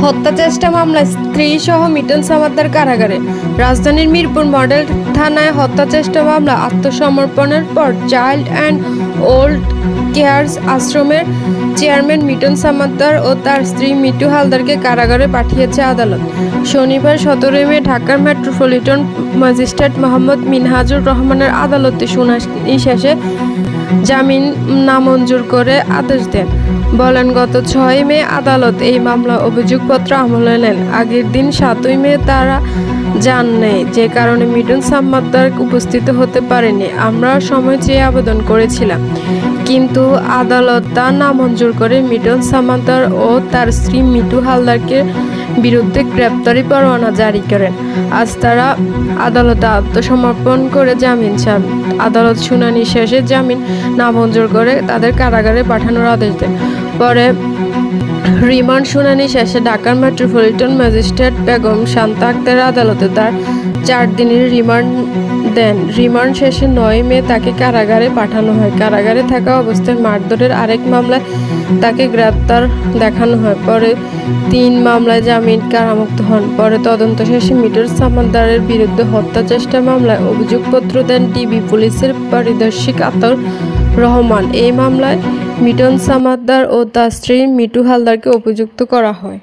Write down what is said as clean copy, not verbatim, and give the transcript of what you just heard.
হত্যা চেষ্টা মামলায় স্ত্রী সহ মিটন সামাদ্দার কারাগারে। রাজধানীর মিরপুর মডেল থানায় হত্যা চেষ্টা মামলা আত্মসমর্পণের পর চাইল্ড অ্যান্ড ওল্ড কেয়ার্স আশ্রমের চেয়ারম্যান মিটন সামাদ্দার ও তার স্ত্রী মিটু হালদারকে কারাগারে পাঠিয়েছে আদালত। শনিবার 17 মে ঢাকার মেট্রোপলিটন ম্যাজিস্ট্রেট মোহাম্মদ মিনহাজুর রহমানের আদালতে শুনানি শেষে জামিন নামঞ্জুর করে আদেশ দেন। বলেন, গত 6 মে আদালত এই মামলা অভিযোগপত্র আমলে নেন। আগের দিন 7 মে তারা যান নেই, যে কারণে মিটন সামাদ্দার উপস্থিত হতে পারেনি। আমরা সময় চেয়ে আবেদন করেছিলাম, কিন্তু আদালত তা নামঞ্জুর করে মিটন সামাদ্দার ও তার স্ত্রী মিটু হালদারকে বিরুদ্ধে গ্রেপ্তারি পরোয়ানা জারি করেন। আজ তারা আদালতে আত্মসমর্পণ করে জামিন চান। আদালত শুনানি শেষে জামিন নামঞ্জুর করে তাদের কারাগারে পাঠানোর আদেশ দেন। পরে রিমান্ড শুনানি শেষে ঢাকার মেট্রোপলিটন ম্যাজিস্ট্রেট বেগম শান্তা আক্তার আদালতে তার 4 দিনের রিমান্ড দেন। রিমান্ড শেষে 9 মে তাকে কারাগারে পাঠানো হয়। কারাগারে থাকা অবস্থায় মারধরের আরেক মামলায় তাকে গ্রেপ্তার দেখানো হয়। পরে 3 মামলায় জামিন কারামুক্ত হন। পরে তদন্ত শেষে মিটন সামাদ্দারের বিরুদ্ধে হত্যা চেষ্টা মামলায় অভিযোগপত্র দেন ডিবি পুলিশের পরিদর্শক আতাউর রহমান। এই মামলায় মিটন সামাদ্দার ও তার স্ত্রী মিটু হালদারকে অভিযুক্ত করা হয়।